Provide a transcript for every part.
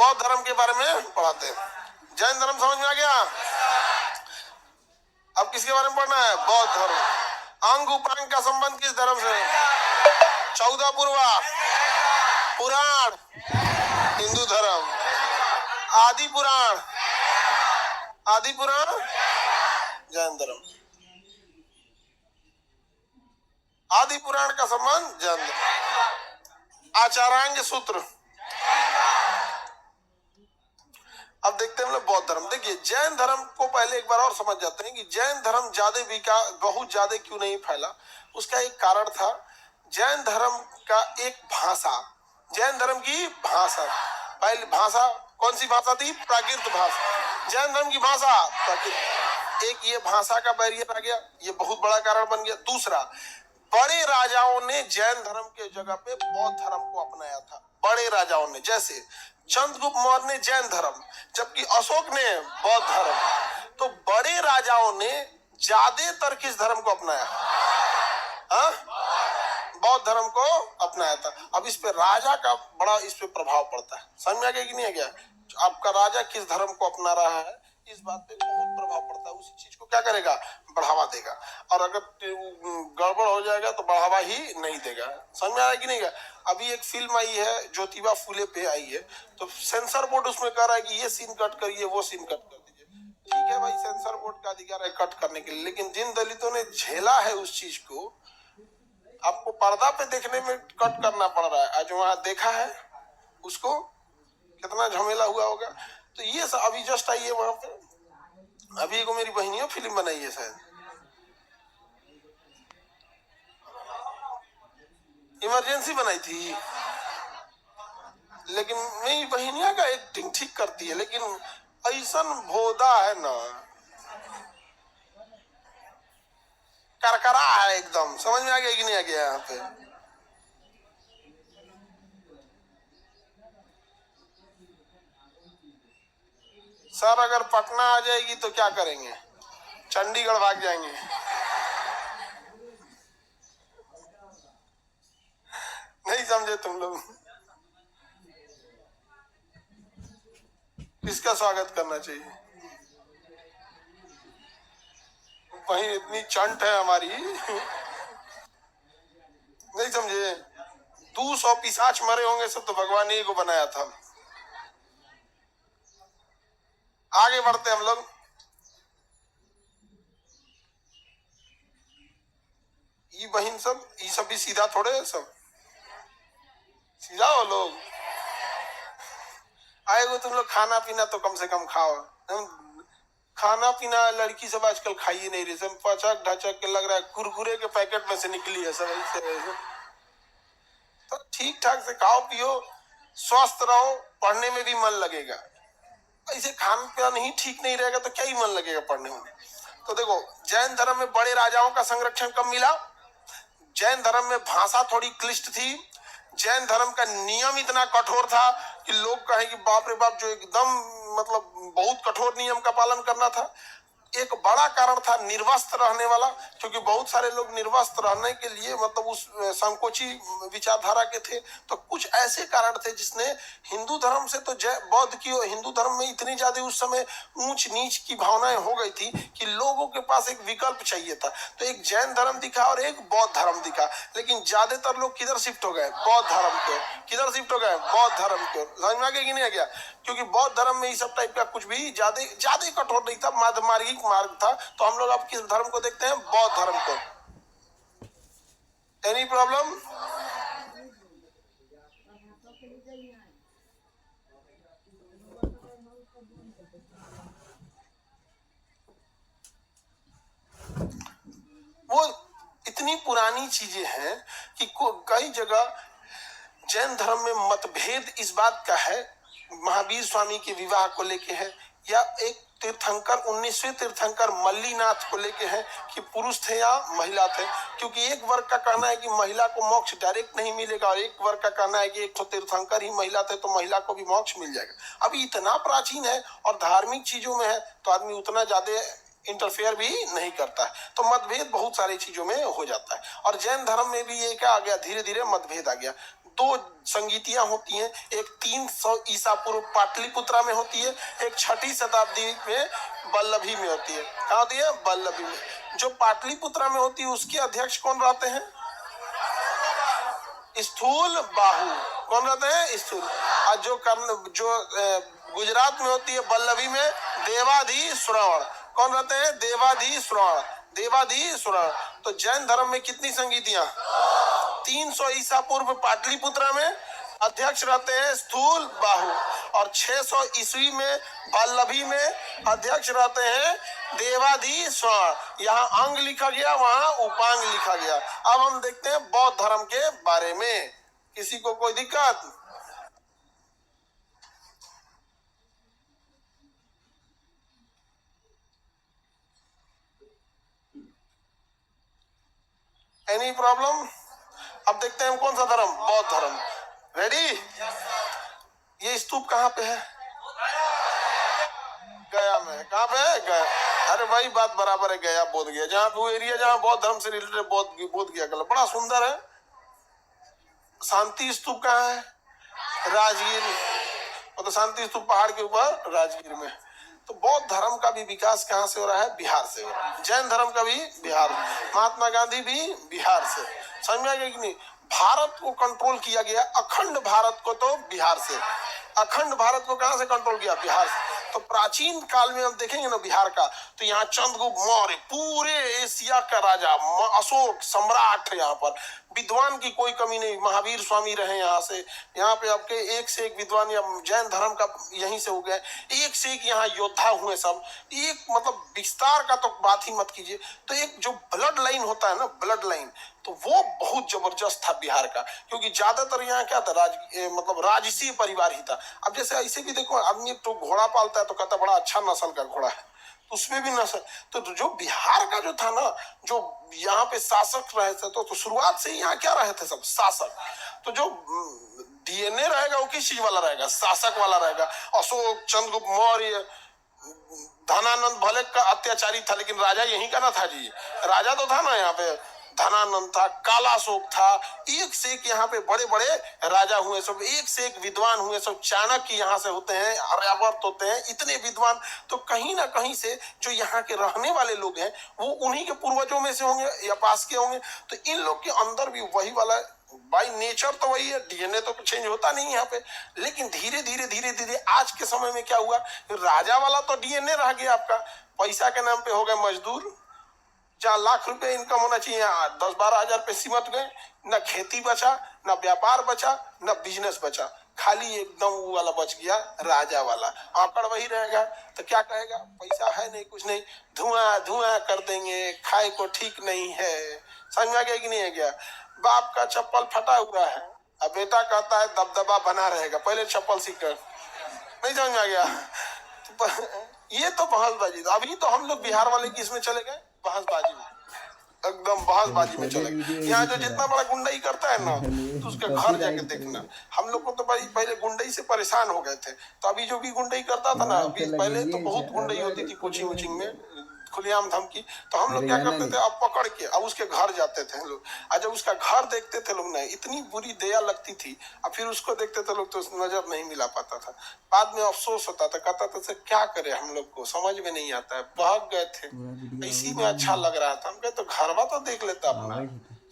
बौद्ध धर्म के बारे में पढ़ाते हैं। जैन धर्म समझ में आ गया? अब किसके बारे में पढ़ना है? बौद्ध धर्म। अंग उपांग का संबंध किस धर्म से? 14 पूर्वा पुराण हिंदू धर्म, आदि पुराण जैन धर्म। आदि पुराण का संबंध जैन धर्म। आचारांग सूत्र। अब देखते हैं हम लोग बौद्ध धर्म। देखिए जैन धर्म को पहले एक बार और समझ जाते हैं कि जैन धर्म बहुत ज्यादा क्यों नहीं फैला। उसका एक कारण था, जैन धर्म का एक भाषा, जैन धर्म की भाषा, पहली भाषा कौन सी भाषा थी? प्राकृत भाषा। जैन धर्म की भाषा प्राकृत। एक ये भाषा का बैरियर आ गया, ये बहुत बड़ा कारण बन गया। दूसरा, बड़े राजाओं ने जैन धर्म के जगह पे बौद्ध धर्म को अपनाया था। बड़े राजाओं ने, जैसे चंद्रगुप्त मौर्य ने जैन धर्म, जबकि अशोक ने बौद्ध धर्म। तो बड़े राजाओं ने ज्यादातर किस धर्म को अपनाया? बौद्ध धर्म को अपनाया था। अब इस पे राजा का बड़ा इस पे प्रभाव पड़ता है। समझ में आ गया कि नहीं आ गया? आपका राजा किस धर्म को अपना रहा है, इस बात पे बहुत प्रभाव पड़ता है। उसी चीज को क्या करेगा? बढ़ावा देगा। और अगर गड़बड़ हो जाएगा तो बढ़ावा ही नहीं देगा। समझ में आ रहा है कि नहीं? अभी एक फिल्म आई है ज्योतिबा फूले पे आई है, तो सेंसर बोर्ड उसमें कह रहा है कि ये सीन कट करिए, वो सीन कट कर दीजिए। ठीक है भाई, सेंसर बोर्ड का अधिकार है कट करने के लिए, लेकिन जिन दलितों ने झेला है उस चीज को, आपको पर्दा पे देखने में कट करना पड़ रहा है। आज वहां देखा है उसको, कितना झमेला हुआ होगा। तो ये सब अभी जस्ट आई है वहां पे। अभी को मेरी बहनियों फिल्म बनाई है शायद, इमरजेंसी बनाई थी, लेकिन मेरी बहनिया का एक्टिंग ठीक करती है, लेकिन ऐसा भोदा है ना, करकरा है एकदम। समझ में आ गया कि नहीं आ गया? यहाँ पे सर अगर पटना आ जाएगी तो क्या करेंगे? चंडीगढ़ भाग जाएंगे। नहीं समझे तुम लोग? किसका स्वागत करना चाहिए? वही इतनी चंट है हमारी। नहीं समझे? 200 पिशाच मरे होंगे सब, तो भगवान ही को बनाया था। आगे बढ़ते हम लोग। ये बहन सब, ये सब भी सीधा थोड़े है, सब सीधा हो लोग। आएगो तुम लोग खाना पीना तो कम से कम खाओ। खाना पीना लड़की सब आजकल खाइए नहीं रही, सब पचक ढचक के लग रहा है कुरकुरे के पैकेट में से निकली है सब ऐसे। तो ठीक ठाक से खाओ पियो, स्वस्थ रहो, पढ़ने में भी मन लगेगा। ऐसे खान पान ही ठीक नहीं रहेगा तो क्या ही मन लगेगा पढ़ने में? तो देखो, जैन धर्म में बड़े राजाओं का संरक्षण कब मिला? जैन धर्म में भाषा थोड़ी क्लिष्ट थी। जैन धर्म का नियम इतना कठोर था कि लोग कहें कि बाप रे बाप, जो एकदम मतलब बहुत कठोर नियम का पालन करना था। एक बड़ा कारण था निर्वस्त्र रहने वाला, क्योंकि बहुत सारे लोग निर्वस्त्र रहने के लिए मतलब उस संकोची विचारधारा के थे। तो कुछ ऐसे कारण थे जिसने हिंदू धर्म से तो बौद्ध की, हिंदू धर्म में इतनी ज्यादा उस समय ऊंच नीच की भावनाएं हो गई थी कि लोगों के पास एक विकल्प चाहिए था। तो एक जैन धर्म दिखा और एक बौद्ध धर्म दिखा, लेकिन ज्यादातर लोग किधर शिफ्ट हो गए? बौद्ध धर्म के। किधर शिफ्ट हो गए? बौद्ध धर्म के। समझ में आ गया कि नहीं आ गया? क्योंकि बौद्ध धर्म में इस सब टाइप का कुछ भी ज्यादा कठोर नहीं था, मार्गिक मार्ग था। तो हम लोग अब किस धर्म को देखते हैं? बौद्ध धर्म को। Any problem? वो इतनी पुरानी चीजें हैं कि कई जगह जैन धर्म में मतभेद इस बात का है, महावीर स्वामी के विवाह को लेके है, या एक तीर्थंकर 19वें तीर्थंकर मल्लीनाथ को लेके है कि पुरुष थे या महिला थे। क्योंकि एक वर्ग का कहना है कि महिला को मोक्ष डायरेक्ट नहीं मिलेगा, और एक वर्ग का कहना है कि एक तो तीर्थंकर ही महिला थे तो महिला को भी मोक्ष मिल जाएगा। अभी इतना प्राचीन है और धार्मिक चीजों में है तो आदमी उतना ज्यादा इंटरफेयर भी नहीं करता है। तो मतभेद बहुत सारी चीजों में हो जाता है। और जैन धर्म में भी ये क्या आ गया? धीरे धीरे मतभेद आ गया। दो संगीतियां होती हैं, एक 300 ईसा पूर्व पाटलिपुत्रा में होती है, एक 6ठी शताब्दी में वल्लभी में होती है। कहाँ होती है? वल्लभी में। जो पाटलिपुत्रा में होती है उसके अध्यक्ष कौन रहते हैं? स्थूल बाहु। कौन रहते हैं? स्थूल। और जो गुजरात में होती है वल्लभी में, देवाधि श्रवण। कौन रहते हैं? देवाधि श्रवण। देवाधि श्रवण। तो जैन धर्म में कितनी संगीतियां? 300 ईसा पूर्व पाटलिपुत्रा में अध्यक्ष रहते हैं स्थूल बाहु, और 600 ईस्वी में वल्लभी में अध्यक्ष रहते हैं देवाधि श्रवण। यहाँ अंग लिखा गया, वहां उपांग लिखा गया। अब हम देखते हैं बौद्ध धर्म के बारे में। किसी को कोई दिक्कत? Any problem? अब देखते हैं कौन सा धर्म? बौद्ध धर्म। रेडी? ये स्तूप कहाँ पे है? गया में। कहाँ पे है? गया। अरे भाई बात बराबर है, गया बोध गया, जहाँ वो एरिया जहाँ बौद्ध धर्म से रिलेटेड बोध गया कल बड़ा सुंदर है। शांति स्तूप कहाँ है? राजगीर। तो शांति स्तूप पहाड़ के ऊपर राजगीर में। तो बौद्ध धर्म का भी विकास कहाँ से हो रहा है? बिहार से हो रहा है। जैन धर्म का भी बिहार, महात्मा गांधी भी बिहार से। समझ में आ गया कि नहीं? भारत को कंट्रोल किया गया, अखंड भारत को तो बिहार से। अखंड भारत को कहां से कंट्रोल किया? बिहार से। तो प्राचीन काल में हम देखेंगे ना बिहार का, तो यहाँ चंद्रगुप्त मौर्य पूरे एशिया का राजा, अशोक सम्राट है। यहाँ पर विद्वान की कोई कमी नहीं, महावीर स्वामी रहे यहाँ से। यहाँ पे आपके एक से एक विद्वान या जैन धर्म का यहीं से हो गए, एक से एक यहाँ योद्धा हुए सब। एक मतलब विस्तार का तो बात ही मत कीजिए। तो एक जो ब्लड लाइन होता है ना, ब्लड लाइन, तो वो बहुत जबरदस्त था बिहार का। क्योंकि ज्यादातर यहाँ क्या था? मतलब राजसी परिवार ही था। अब जैसे ऐसे भी देखो, आदमी तो घोड़ा पालता है तो कहता बड़ा अच्छा नस्ल का घोड़ा है, तो उसमें भी नस्ल। तो जो बिहार का जो था ना, जो यहाँ पे शासक रहे थे, तो शुरुआत से यहाँ क्या रहे थे? सब शासक। तो जो डीएनए रहेगा वो किस चीज वाला रहेगा? शासक वाला रहेगा। अशोक, चंद्रगुप्त मौर्य, धनानंद भले का अत्याचारी था, लेकिन राजा यहीं का ना था जी। राजा तो था ना यहाँ पे, धनानंद था, कालाशोक था, एक से एक यहाँ पे बड़े बड़े राजा हुए सब, एक से एक विद्वान हुए सब। चाणक्य यहाँ से होते हैं, आर्यभट्ट होते हैं, इतने विद्वान। तो कहीं ना कहीं से जो यहाँ के रहने वाले लोग हैं वो उन्हीं के पूर्वजों में से होंगे या पास के होंगे। तो इन लोग के अंदर भी वही वाला बाई नेचर तो वही है, डीएनए तो चेंज होता नहीं यहाँ पे। लेकिन धीरे धीरे आज के समय में क्या हुआ? राजा वाला तो डीएनए रह गया आपका, पैसा के नाम पे हो गए मजदूर। जहाँ लाख रुपए इनकम होना चाहिए, 10-12 हजार पे सिमट गए। न खेती बचा, न व्यापार बचा, न बिजनेस बचा, खाली एकदम वो वाला बच गया, राजा वाला। आंकड़ वही रहेगा। तो क्या कहेगा? पैसा है नहीं, कुछ नहीं, धुआं धुआं कर देंगे, खाए को ठीक नहीं है। समझ में आ गया कि नहीं है? गया बाप का चप्पल फटा हुआ है, अब बेटा कहता है दबदबा बना रहेगा, पहले चप्पल सीख कर। नहीं समझ में आ गया? तो ये तो बहसबाजी। अभी तो हम लोग बिहार वाले किस में चले गए? बहसबाजी में, एकदम बहसबाजी में चले गए। यहाँ जो जितना बड़ा गुंडाई करता है ना, तो उसका घर जाके देखना। हम लोग को तो भाई पहले गुंडाई से परेशान हो गए थे, तो अभी जो भी गुंडाई करता था ना, अभी पहले तो बहुत गुंडाई होती थी कोचिंग वोचिंग में, खुलेआम धमकी। तो हम लोग क्या करते थे? अब पकड़ के अब उसके घर जाते थे हम लोग। और जब उसका घर देखते थे लोग ना, इतनी बुरी दया लगती थी। और फिर उसको देखते थे लोग तो नजर नहीं मिला पाता था। बाद में अफसोस होता था, कहता था सर क्या करे, हम लोग को समझ में नहीं आता है, बहक गए थे, इसी में अच्छा लग रहा था। हम कहे तो घरवा तो देख लेता अपना,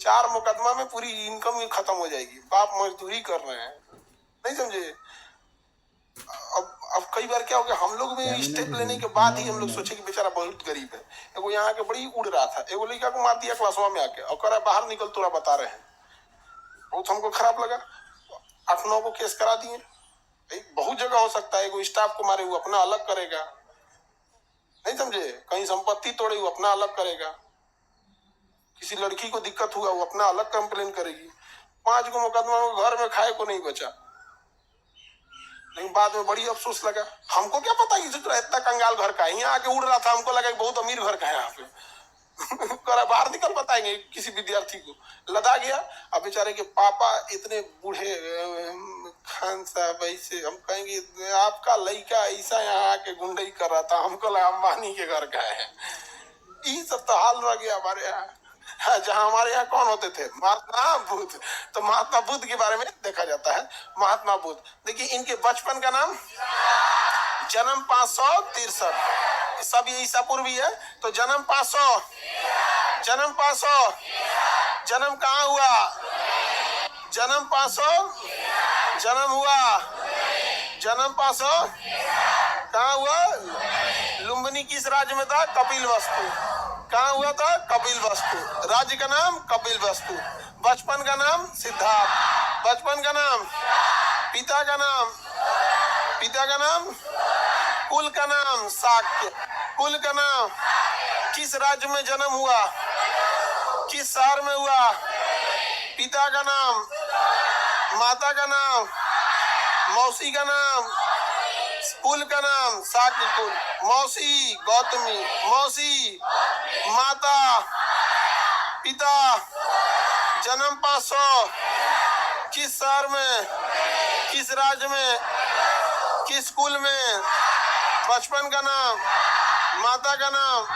4 मुकदमा में पूरी इनकम ही खत्म हो जाएगी। बाप मजदूरी कर रहे हैं, नहीं समझे? अब कई बार क्या हो गया, हम लोग में स्टेप लेने के बाद ही हम लोग सोचे कि बेचारा बहुत गरीब है। एगो यहाँ के बड़ी उड़ रहा था, एगो लड़का को मार दिया क्लासवा में आके, और कह बाहर निकल, तोरा बता रहे हैं। बहुत हमको खराब लगा, 8-9 को केस करा दिए। बहुत जगह हो सकता है, एगो स्टाफ को मारे वो अपना अलग करेगा, नहीं समझे? कहीं संपत्ति तोड़े वो अपना अलग करेगा, किसी लड़की को दिक्कत हुआ वो अपना अलग कंप्लेन करेगी। 5 को मुकदमा में घर में खाए को नहीं बचा। लेकिन बाद में बड़ी अफसोस लगा, हमको क्या पता कि इतना कंगाल घर का है। यहाँ आके उड़ रहा था, हमको लगा बहुत अमीर घर का है यहाँ पे। करा बाहर निकल बताएंगे किसी विद्यार्थी को, लदा गया। अब बेचारे के पापा इतने बूढ़े, खान साहब ऐसे, हम कहेंगे आपका लड़का ऐसा यहाँ आके गुंडई कर रहा था, हमको लगा अंबानी के घर का है। ये सब तो हाल रह गया हमारे यहाँ। हाँ, जहां हमारे यहाँ कौन होते थे? महात्मा बुद्ध। तो महात्मा बुद्ध के बारे में देखा जाता है। महात्मा बुद्ध, देखिए इनके बचपन का नाम, जन्म 563, सब ये ईसा पूर्वी है। तो जन्म 500, जन्म 500, जन्म कहाँ हुआ? जन्म 500, जन्म हुआ, जन्म 500 कहाँ हुआ? लुम्बिनी किस राज्य में था? कपिल वस्तु। कहाँ हुआ था? कपिल वस्तु। राज्य का नाम कपिल वस्तु। बचपन का नाम सिद्धार्थ। बचपन का नाम, पिता का नाम, पिता का नाम, कुल का नाम शाक्य। कुल का नाम, किस राज्य में जन्म हुआ? किस शहर में हुआ? पिता का नाम, माता का नाम, मौसी का नाम, कुल का नाम शाक्य कुल। मौसी गौतमी, मौसी माता, पिता, जन्म 500, किस शहर में, किस राज्य में, किस कुल में, बचपन का नाम, माता का नाम,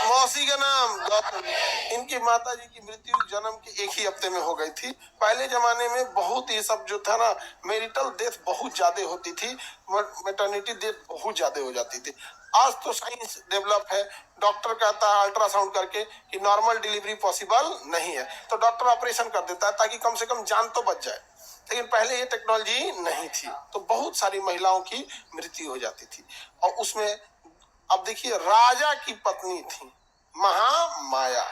मौसी का नाम गौतमी। इनकी माता जी की मृत्यु जन्म के एक ही हफ्ते में हो गई थी। पहले जमाने में बहुत ये सब जो था ना, मैरिटल डेथ बहुत ज्यादा होती थी, मैटरनिटी डेथ बहुत ज्यादा हो जाती थी। आज तो साइंस डेवलप है, डॉक्टर कहता है अल्ट्रासाउंड करके कि नॉर्मल डिलीवरी पॉसिबल नहीं है, तो डॉक्टर ऑपरेशन कर देता है ताकि कम से कम जान तो बच जाए। लेकिन पहले ये टेक्नोलॉजी नहीं थी, तो बहुत सारी महिलाओं की मृत्यु हो जाती थी। और उसमें अब देखिए, राजा की पत्नी थी महामाया,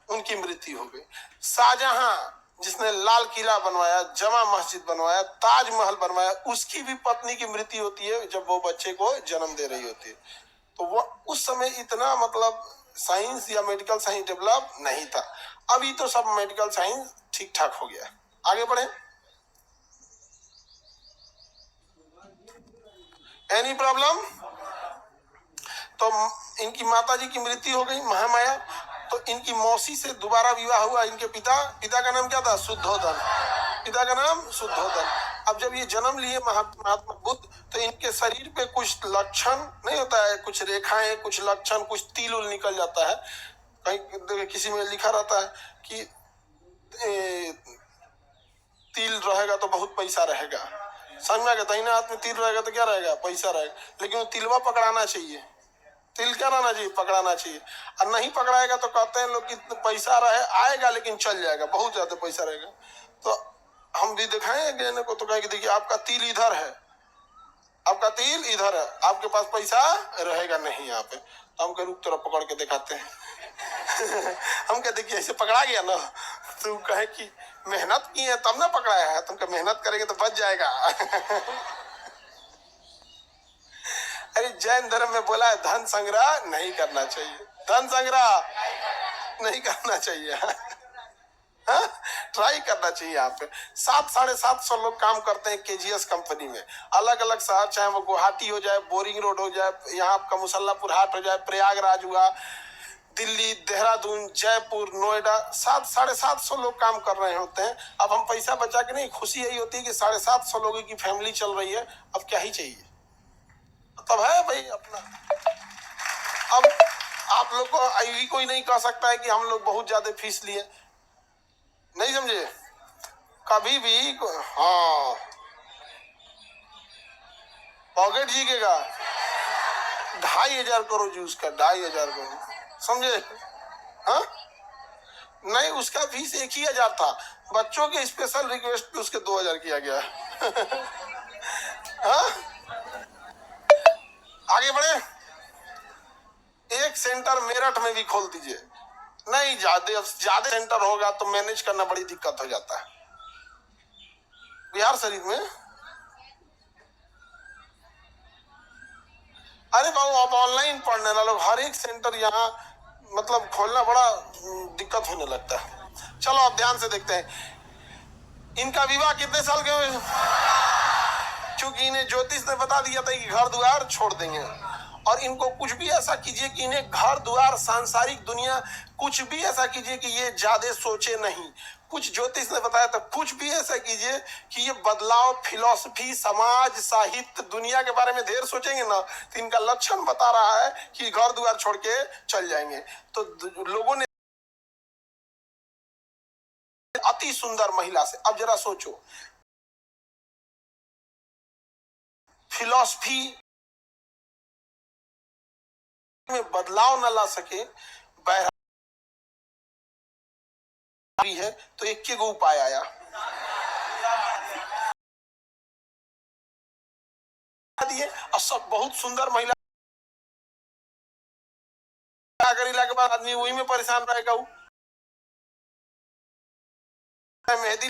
उनकी मृत्यु हो गई। शाहजहां, जिसने लाल किला बनवाया, जमा मस्जिद बनवाया, ताजमहल बनवाया, उसकी भी पत्नी की मृत्यु होती है जब वो बच्चे को जन्म दे रही होती है। तो वो उस समय इतना मतलब साइंस या मेडिकल साइंस डेवलप नहीं था। अभी तो सब मेडिकल साइंस ठीक ठाक हो गया। आगे बढ़े। Any problem? तो इनकी माताजी की मृत्यु हो गई महामाया। तो इनकी मौसी से दोबारा विवाह हुआ इनके पिता का नाम क्या था? शुद्धोधन। पिता का नाम शुद्धोधन। अब जब ये जन्म लिए महात्मा बुद्ध, तो इनके शरीर पे कुछ लक्षण नहीं होता है, कुछ रेखाएं, कुछ लक्षण, कुछ तिल उल निकल जाता है। कहीं किसी में लिखा रहता है कि तिल रहेगा तो बहुत पैसा रहेगा। समझ में आ गया? दाहिना हाथ में तिल रहेगा तो क्या रहेगा? पैसा रहेगा। लेकिन वो तिलवा पकड़ाना चाहिए। तिल क्या रहना चाहिए? पकड़ाना चाहिए। और नहीं पकड़ाएगा तो कहते हैं लोग कि पैसा रहे आएगा लेकिन चल जाएगा, बहुत ज्यादा पैसा रहेगा। तो हम भी दिखाएंगे को, तो कहेंगे देखिए आपका तिल इधर है, आपका तिल इधर है, आपके पास पैसा रहेगा नहीं यहाँ पे। तो हम कह रुक तरफ पकड़ के दिखाते हैं हम कह देखिए ऐसे पकड़ा गया ना, तो कहे कि मेहनत की है तब ना पकड़ाया है। तुम मेहनत करेंगे तो बच जाएगा अरे जैन धर्म में बोला है धन संग्रह नहीं करना चाहिए, धन संग्रह नहीं करना चाहिए ट्राई करना चाहिए। यहाँ पे 700-750 लोग काम करते हैं केजीएस कंपनी में, अलग अलग शहर, चाहे वो गुवाहाटी हो जाए, बोरिंग रोड हो जाए, यहाँ आपका मुसल्लापुर हाट हो जाए, प्रयागराज हुआ, दिल्ली, देहरादून, जयपुर, नोएडा, 700-750 लोग काम कर रहे होते हैं। अब हम पैसा बचा के नहीं, खुशी यही होती है कि 750 लोगों की फैमिली चल रही है, अब क्या ही चाहिए। तब है भाई अपना। अब आप लोग को यही कोई नहीं कह सकता है कि हम लोग बहुत ज्यादा फीस लिए, नहीं समझे कभी भी। हाँ, पॉकेट जीकेगा 2500 करोड़ यूज कर, 2500 करोड़, समझे? हाँ नहीं, उसका फीस 1000 था, बच्चों के स्पेशल रिक्वेस्ट पे उसके 2000 किया गया हाँ? आगे बढ़े। एक सेंटर मेरठ में भी खोल दीजिए, नहीं ज्यादा सेंटर होगा तो मैनेज करना बड़ी दिक्कत हो जाता है। बिहार शरीफ में, अरे बाबू आप ऑनलाइन पढ़ने ना, लोग हर एक सेंटर यहाँ मतलब खोलना बड़ा दिक्कत होने लगता है। चलो आप ध्यान से देखते हैं, इनका विवाह कितने साल के हुए? क्योंकि इन्हें ज्योतिष ने बता दिया था कि घर द्वार छोड़ देंगे, और इनको कुछ भी ऐसा कीजिए कि इन्हें घर द्वार सांसारिक दुनिया कुछ भी ऐसा कीजिए कि ये ज्यादा सोचे नहीं। कुछ ज्योतिष ने बताया था, कुछ भी ऐसा कीजिए कि ये बदलाव फिलॉसफी समाज साहित्य दुनिया के बारे में ढेर सोचेंगे ना, तो इनका लक्षण बता रहा है कि घर द्वार छोड़ के चल जाएंगे। तो लोगों ने अति सुंदर महिला से, अब जरा सोचो, फिलॉसफी में बदलाव न ला सके, बहरामी है, तो एक के उपाय आया दिए, और सब बहुत सुंदर महिला करेला के बाद आदमी वही में परेशान रहेगा। मेहंदी